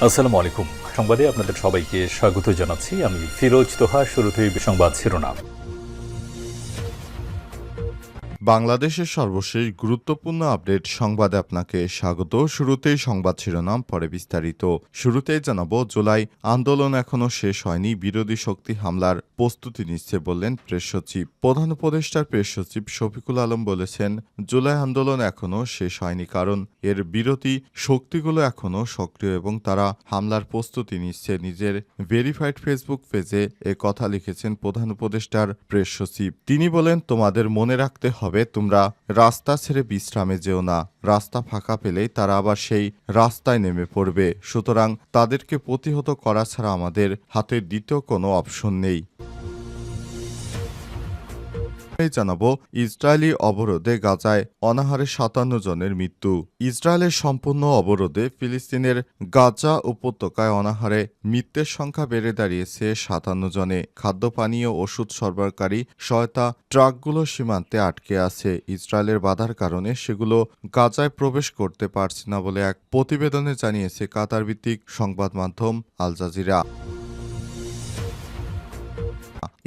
আসসালামু আলাইকুম। সংবাদে আপনাদের সবাইকে স্বাগত জানাচ্ছি। আমি ফিরোজ তোহা। শুরুতেই সংবাদ শিরোনাম। বাংলাদেশের সর্বশেষ গুরুত্বপূর্ণ আপডেট সংবাদে আপনাকে স্বাগত। শুরুতেই সংবাদ শিরোনাম, পরে বিস্তারিত। শুরুতেই জানাবো, জুলাই আন্দোলন এখনও শেষ হয়নি, বিরোধী শক্তি হামলার প্রস্তুতি নিচ্ছে বললেন প্রেস সচিব। প্রধান উপদেষ্টার প্রেস সচিব শফিকুল আলম বলেছেন, জুলাই আন্দোলন এখনও শেষ হয়নি, কারণ এর বিরোধী শক্তিগুলো এখনও সক্রিয় এবং তারা হামলার প্রস্তুতি নিচ্ছে। নিজের ভেরিফাইড ফেসবুক পেজে এ কথা লিখেছেন প্রধান উপদেষ্টার প্রেস সচিব। তিনি বলেন, তোমাদের মনে রাখতে হবে, তোমরা রাস্তা ছেড়ে বিশ্রামে যেও না। রাস্তা ফাঁকা পেলেই তারা আবার সেই রাস্তায় নেমে পড়বে। সুতরাং তাদেরকে প্রতিহত করা ছাড়া আমাদের হাতে দ্বিতীয় কোনো অপশন নেই। জানাবো, ইসরায়েলি অবরোধে গাজায় অনাহারে ৫৭ জনের মৃত্যু। ইসরায়েলের সম্পূর্ণ অবরোধে ফিলিস্তিনের গাজা উপত্যকায় অনাহারে মৃত্যুর সংখ্যা বেড়ে দাঁড়িয়েছে ৫৭ জনে। খাদ্য পানীয় ওষুধ সরবরাহকারী সহায়তা ট্রাকগুলো সীমান্তে আটকে আছে। ইসরায়েলের বাধার কারণে সেগুলো গাজায় প্রবেশ করতে পারছে না বলে এক প্রতিবেদনে জানিয়েছে কাতার ভিত্তিক সংবাদ মাধ্যম আল জাজিরা।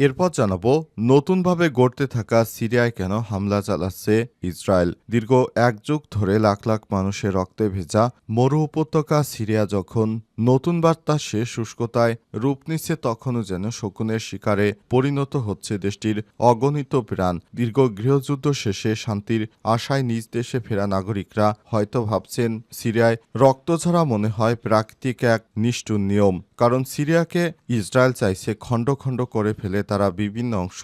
এরপর জানাবো, নতুনভাবে গড়তে থাকা সিরিয়ায় কেন হামলা চালাচ্ছে ইসরায়েল। দীর্ঘ এক যুগ ধরে লাখ লাখ মানুষের রক্তে ভেজা মরু উপত্যকা সিরিয়া যখন নতুন বার্তাসে শুষ্কতায় রূপ নিচ্ছে, তখনও যেন শকুনের শিকারে পরিণত হচ্ছে দেশটির অগণিত প্রাণ। দীর্ঘ গৃহযুদ্ধ শেষে শান্তির আশায় নিজ দেশে ফেরা নাগরিকরা হয়তো ভাবছেন, সিরিয়ায় রক্তঝরা মনে হয় প্রাকৃতিক এক নিষ্ঠুর নিয়ম, কারণ সিরিয়াকে ইসরায়েল চাইছে খণ্ড খণ্ড করে ফেলে তারা বিভিন্ন অংশ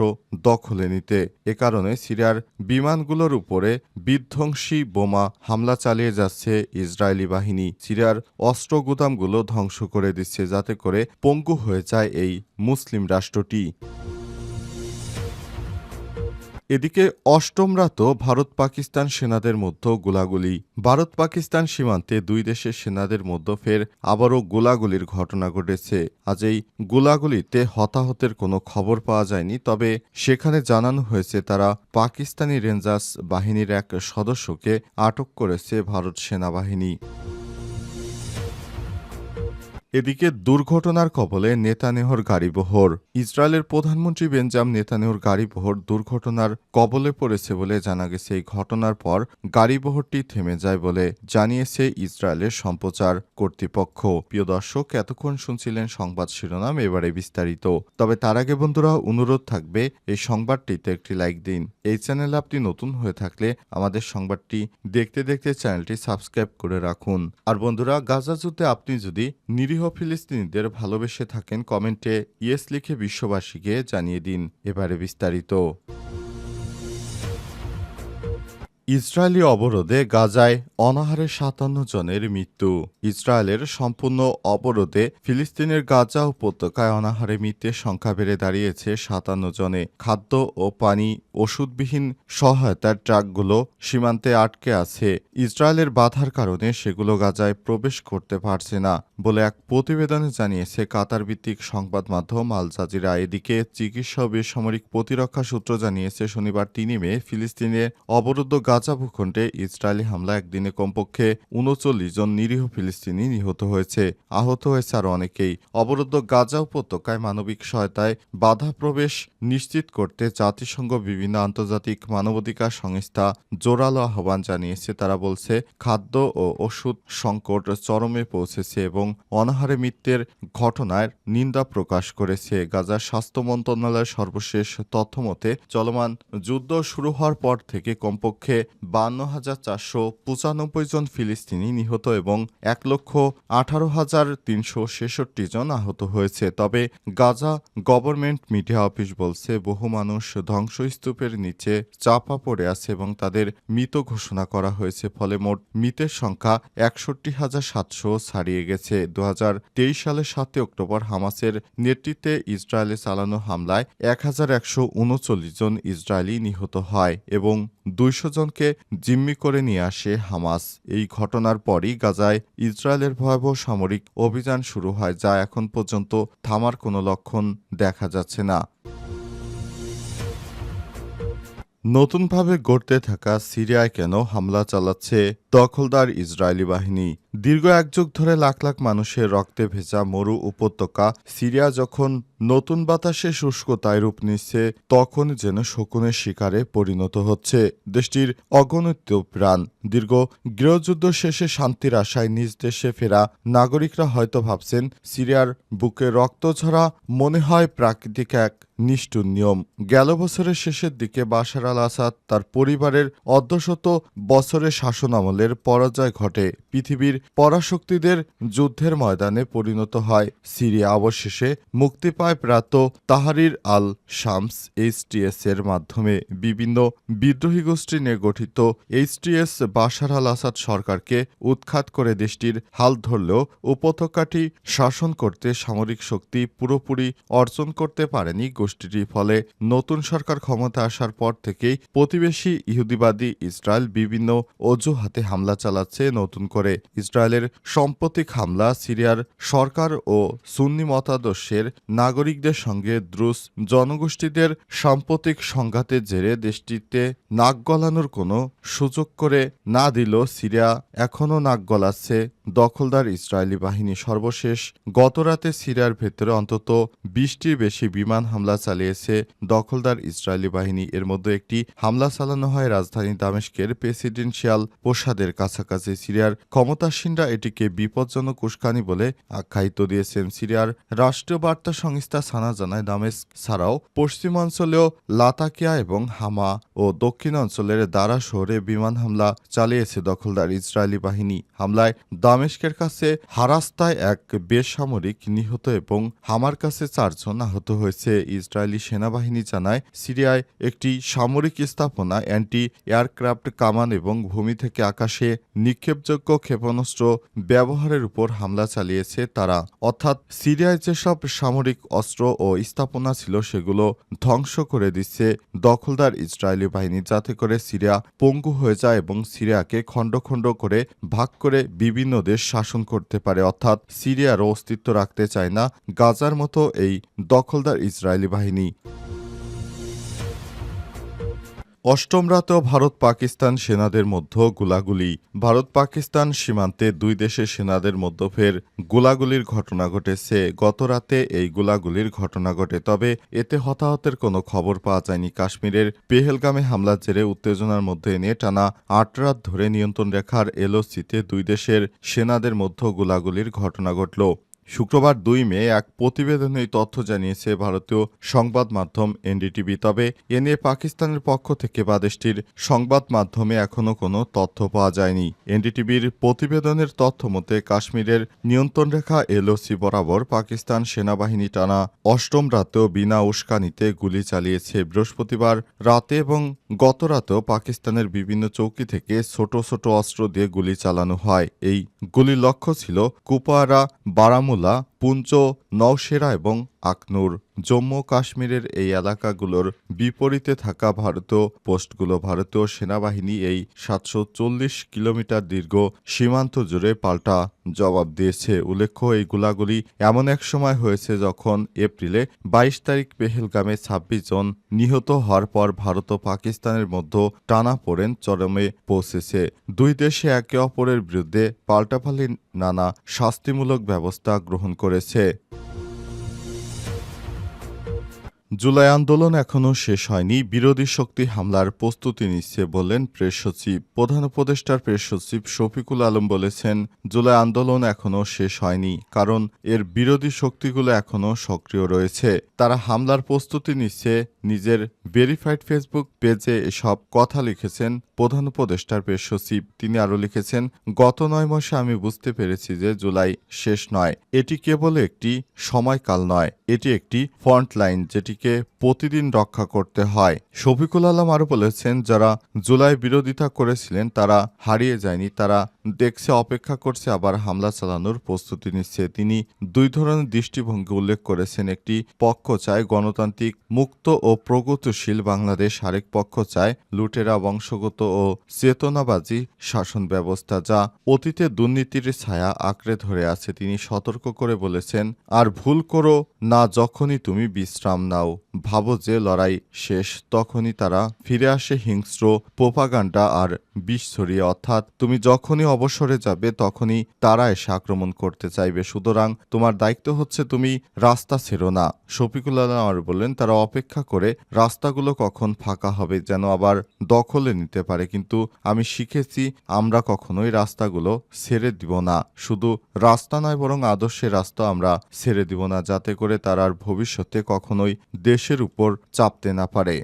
দখলে নিতে। এ কারণে সিরিয়ার বিমানগুলোর উপরে বিধ্বংসী বোমা হামলা চালিয়ে যাচ্ছে ইসরায়েলি বাহিনী। সিরিয়ার অস্ত্র গুদামগুলো ধ্বংস করে দিচ্ছে, যাতে করে পঙ্গু হয়ে যায় এই মুসলিম রাষ্ট্রটি। এদিকে অষ্টম রাতও ভারত পাকিস্তান সেনাদের মধ্যে গোলাগুলি। ভারত পাকিস্তান সীমান্তে দুই দেশের সেনাদের মধ্যে ফের আবারও গোলাগুলির ঘটনা ঘটেছে। আজ এই গোলাগুলিতে হতাহতের কোনো খবর পাওয়া যায়নি, তবে সেখানে জানানো হয়েছে তারা পাকিস্তানি রেঞ্জার্স বাহিনীর এক সদস্যকে আটক করেছে ভারত সেনাবাহিনী। এদিকে দুর্ঘটনার কবলে নেতানিয়াহুর গাড়িবহর। ইসরায়েলের প্রধানমন্ত্রী বেঞ্জামিন নেতানিয়াহুর গাড়িবহর দুর্ঘটনার কবলে পড়েছে বলে জানা গেছে। এই ঘটনার পর গাড়িবহরটি থেমে যায় বলে জানিয়েছে ইসরায়েলের সম্প্রচার কর্তৃপক্ষ। প্রিয় দর্শক, এতক্ষণ শুনছিলেন সংবাদ শিরোনাম, এবারে বিস্তারিত। তবে তার আগে বন্ধুরা, অনুরোধ থাকবে এই সংবাদটিতে একটি লাইক দিন। এই চ্যানেলে আপনি নতুন হয়ে থাকলে আমাদের সংবাদটি দেখতে দেখতে চ্যানেলটি সাবস্ক্রাইব করে রাখুন। আর বন্ধুরা, গাজা যুদ্ধে আপনি যদি নিরীহ ফিলিস্তিনিদের ভালোবেসে থাকেন, কমেন্টে ইয়েস লিখে বিশ্ববাসীকে জানিয়ে দিন। এবারে বিস্তারিত। ইসরায়েলি অবরোধে গাজায় অনাহারে ৫৭ জনের মৃত্যু। ইসরায়েলের সম্পূর্ণ অবরোধে ফিলিস্তিনের গাজা উপত্যকায় অনাহারে মৃত্যুর সংখ্যা বেড়ে দাঁড়িয়েছে ৫৭ জনে। খাদ্য ও পানি ওষুধবিহীন সহায়তার ট্রাকগুলো সীমান্তে আটকে আছে। ইসরায়েলের বাধার কারণে সেগুলো গাজায় প্রবেশ করতে পারছে না বলে এক প্রতিবেদনে জানিয়েছে কাতার ভিত্তিক সংবাদ মাধ্যম আল জাজিরা। এদিকে চিকিৎসা ও বেসামরিক প্রতিরক্ষা সূত্র জানিয়েছে, শনিবার ৩ মে ফিলিস্তিনের অবরুদ্ধ গাজা ভূখণ্ডে ইসরায়েলি হামলা একদিনে কমপক্ষে ৩৯ জন নিরীহ ফিলিস্তিনি নিহত হয়েছে। আহত হয়েছে আরও অনেকেই। অবরুদ্ধ গাজা উপত্যকায় মানবিক সহায়তায় বাধা প্রবেশ নিশ্চিত করতে জাতিসংঘ বিভিন্ন আন্তর্জাতিক মানবাধিকার সংস্থা জোরালো আহ্বান জানিয়েছে। তারা বলছে, খাদ্য ও ওষুধ সংকট চরমে পৌঁছেছে এবং অনাহারে মৃত্যুর ঘটনার নিন্দা প্রকাশ করেছে। গাজার স্বাস্থ্য মন্ত্রণালয়ের সর্বশেষ তথ্যমতে চলমান যুদ্ধ শুরু হওয়ার পর থেকে কমপক্ষে ৫২,৪৯৫ জন ফিলিস্তিনি নিহত এবং ১,১৮,৩৬৬ জন আহত হয়েছে। তবে গাজা গভর্নমেন্ট মিডিয়া অফিস বলছে, বহু মানুষ ধ্বংসস্তূপের নিচে চাপা পড়ে আছে এবং তাদের মৃত ঘোষণা করা হয়েছে। ফলে মোট মৃতের সংখ্যা ৬১,৭০০ ছাড়িয়ে গেছে। ২০২৩ সালের ৭ অক্টোবর হামাসের নেতৃত্বে ইসরায়েলে চালানো হামলায় ১,১৩৯ জন ইসরায়েলি নিহত হয় এবং ২০০ জনকে জিম্মি করে নিয়ে আসে হামাস। এই ঘটনার পরই গাজায় ইসরায়েলের ভয়াবহ সামরিক অভিযান শুরু হয়, যা এখন পর্যন্ত থামার কোনো লক্ষণ দেখা যাচ্ছে না। নতুনভাবে গড়তে থাকা সিরিয়ায় কেন হামলা চালাচ্ছে দখলদার ইসরায়েলি বাহিনী? দীর্ঘ এক যুগ ধরে লাখ লাখ মানুষের রক্তে ভেজা মরু উপত্যকা সিরিয়া যখন নতুন বাতাসে শুষ্কতায় রূপ নিচ্ছে তখন যেন শকুনের শিকারে পরিণত হচ্ছে দেশটির অগণিত প্রাণ। দীর্ঘ গৃহযুদ্ধ শেষে শান্তির আশায় নিজ দেশে ফেরা নাগরিকরা হয়তো ভাবছেন সিরিয়ার বুকে রক্ত ঝরা মনে হয় প্রাকৃতিক এক নিষ্ঠুর নিয়ম। গেল বছরের শেষের দিকে বাশার আল আসাদ তার পরিবারের অর্ধশত বছরের শাসনামলের পরাজয় ঘটে পৃথিবীর পরাশক্তিদের যুদ্ধের ময়দানে পরিণত হয় সিরিয়া। অবশেষে মুক্তি পায় প্রাত তাহরির আল শামস এইচটিএস এর মাধ্যমে। বিভিন্ন বিদ্রোহী গোষ্ঠী নিয়ে গঠিত এইচটিএস বাশার আল আসাদ সরকারকে উৎখাত করে দেশটির হাল ধরলেও উপত্যকাটি শাসন করতে সামরিক শক্তি পুরোপুরি অর্জন করতে পারেনি গোষ্ঠীটি। ফলে নতুন সরকার ক্ষমতা আসার পর থেকেই প্রতিবেশী ইহুদিবাদী ইসরায়েল বিভিন্ন অজুহাতে হামলা চালাচ্ছে নতুন করে। ইসরায়েলের সাম্প্রতিক হামলা সিরিয়ার সরকার ও সুন্নি মতাদর্শের নাগরিকদের সঙ্গে দ্রুজ জনগোষ্ঠীদের সাম্প্রতিক সংঘাতের জেরে দেশটিতে নাক গলানোর কোনো সুযোগ করে না দিলেও সিরিয়া এখনও নাক গলাচ্ছে দখলদার ইসরায়েলি বাহিনী। সর্বশেষ গতরাতে সিরিয়ার ভেতরে অন্তত 20টির বেশি বিমান হামলা চালিয়েছে দখলদার ইসরায়েলি বাহিনী। এর মধ্যে একটি হামলা চালানো হয় রাজধানী দামেস্কের প্রেসিডেন্সিয়াল প্রাসাদের কাছাকাছি। সিরিয়ার ক্ষমতাসীনরা এটিকে বিপজ্জনক উস্কানি বলে আখ্যায়িত দিয়েছেন। সিরিয়ার রাষ্ট্রীয় বার্তা সংস্থা সানা জানায় দামেস্ক ছাড়াও পশ্চিমাঞ্চলেও লাতাকিয়া এবং হামা ও দক্ষিণ অঞ্চলের দারা শহরে বিমান হামলা চালিয়েছে দখলদার ইসরায়েলি বাহিনী। হামলায় দামেস্কের কাছে হারাস্তায় এক বেসামরিক নিহত এবং হামার কাছে 4 জন আহত হয়েছে। ইসরায়েলি সেনাবাহিনী জানায় সিরিয়ায় একটি সামরিক স্থাপনা, অ্যান্টি এয়ারক্রাফট কামান এবং ভূমি থেকে আকাশে নিক্ষেপযোগ্য ক্ষেপণাস্ত্র ব্যবহারের উপর হামলা চালিয়েছে তারা। অর্থাৎ সিরিয়ায় যেসব সামরিক অস্ত্র ও স্থাপনা ছিল সেগুলো ধ্বংস করে দিচ্ছে দখলদার ইসরায়েলি বাহিনী, যাতে করে সিরিয়া পঙ্গু হয়ে যায় এবং সিরিয়াকে খণ্ড খণ্ড করে ভাগ করে বিভিন্ন দেশ শাসন করতে পারে। অর্থাৎ সিরিয়ারও অস্তিত্ব রাখতে চায় না গাজার মতো এই দখলদার ইসরায়েলি বাহিনী। অষ্টম রাতেও ভারত পাকিস্তান সেনাদের মধ্যে গোলাগুলি। ভারত পাকিস্তান সীমান্তে দুই দেশের সেনাদের মধ্যে ফের গোলাগুলির ঘটনা ঘটেছে। গত রাতে এই গোলাগুলির ঘটনা ঘটে, তবে এতে হতাহতের কোনো খবর পাওয়া যায়নি। কাশ্মীরের পেহেলগামে হামলার জেরে উত্তেজনার মধ্যে এনে টানা 8 রাত ধরে নিয়ন্ত্রণ রেখার এলওসিতে দুই দেশের সেনাদের মধ্যে গোলাগুলির ঘটনা ঘটল। শুক্রবার 2 মে এক প্রতিবেদনে এই তথ্য জানিয়েছে ভারতীয় সংবাদ মাধ্যম এনডিটিভি। তবে এ নিয়ে পাকিস্তানের পক্ষ থেকে বা দেশটির সংবাদ মাধ্যমে এখনও কোনো তথ্য পাওয়া যায়নি। এনডিটিভির প্রতিবেদনের তথ্য মতে কাশ্মীরের নিয়ন্ত্রণ রেখা এলওসি বরাবর পাকিস্তান সেনাবাহিনী টানা 8ম রাতেও বিনা উস্কানিতে গুলি চালিয়েছে। বৃহস্পতিবার রাতে এবং গত রাতেও পাকিস্তানের বিভিন্ন চৌকি থেকে ছোট ছোট অস্ত্র দিয়ে গুলি চালানো হয়। এই গুলির লক্ষ্য ছিল কুপওয়ারা, বারামুল্লা, পুঞ্চ, নওশেরা এবং আখনুর। জম্মু কাশ্মীরের এই এলাকাগুলোর বিপরীতে থাকা ভারতীয় পোস্টগুলো ভারতীয় সেনাবাহিনী এই 740 কিলোমিটার দীর্ঘ সীমান্ত জুড়ে পাল্টা জবাব দিয়েছে। উল্লেখ্য, এই গোলাগুলি এমন এক সময় হয়েছে যখন এপ্রিলে 22 তারিখ পেহেলগামে 26 জন নিহত হওয়ার পর ভারত ও পাকিস্তানের মধ্যে টানাপোড়েন চরমে পৌঁছেছে। দুই দেশে একে অপরের বিরুদ্ধে পাল্টাপাল্টি নানা শাস্তিমূলক ব্যবস্থা গ্রহণ করেছে। জুলাই আন্দোলন এখনও শেষ হয়নি, বিরোধী শক্তি হামলার প্রস্তুতি নিচ্ছে বললেন প্রেস সচিব। প্রধান উপদেষ্টার প্রেস সচিব শফিকুল আলম বলেছেন, জুলাই আন্দোলন এখনও শেষ হয়নি, কারণ এর বিরোধী শক্তিগুলো এখনও সক্রিয় রয়েছে। তারা হামলার প্রস্তুতি নিচ্ছে। নিজের ভেরিফাইড ফেসবুক পেজে এসব কথা লিখেছেন প্রধান উপদেষ্টার প্রেস সচিব। তিনি আরও লিখেছেন, গত 9 মাসে আমি বুঝতে পেরেছি যে জুলাই শেষ নয়। এটি কেবল একটি সময়কাল নয়, এটি একটি ফ্রন্টলাইন যেটিকে প্রতিদিন রক্ষা করতে হয়। শফিকুল আলম আরও বলেছেন, যারা জুলাই বিরোধিতা করেছিলেন তারা হারিয়ে যায়নি, তারা দেখছে, অপেক্ষা করছে, আবার হামলা চালানোর প্রস্তুতি নিচ্ছে। তিনি 2 ধরনের দৃষ্টিভঙ্গি উল্লেখ করেছেন। একটি পক্ষ চায় গণতান্ত্রিক, মুক্ত ও প্রগতিশীল বাংলাদেশ, আরেক পক্ষ চায় লুটেরা, বংশগত ও চেতনাবাজি শাসন ব্যবস্থা যা অতীতে দুর্নীতির ছায়া আঁকড়ে ধরে আছে। তিনি সতর্ক করে বলেছেন, আর ভুল করো না, যখনই তুমি বিশ্রাম নাও, ভাবো যে লড়াই শেষ, তখনই তারা ফিরে আসে হিংস্র প্রোপাগান্ডা আর বিষ ছড়িয়ে, অর্থাৎ তুমি যখনই অবসরে যাবে তখনই তারা এসে আক্রমণ করতে চাইবে। সুতরাং তোমার দায়িত্ব হচ্ছে তুমি রাস্তা ছেড়ো না। শফিকুল আলম আর বললেন তারা অপেক্ষা করে রাস্তাগুলো কখন ফাঁকা হবে যেন আবার দখলে নিতে পারে, কিন্তু আমি শিখেছি আমরা কখনোই রাস্তাগুলো ছেড়ে দিব না। শুধু রাস্তা নয় বরং আদর্শের রাস্তা আমরা ছেড়ে দিব না, যাতে করে তারা আর ভবিষ্যতে কখনোই দেশের উপর চাপতে না পারে।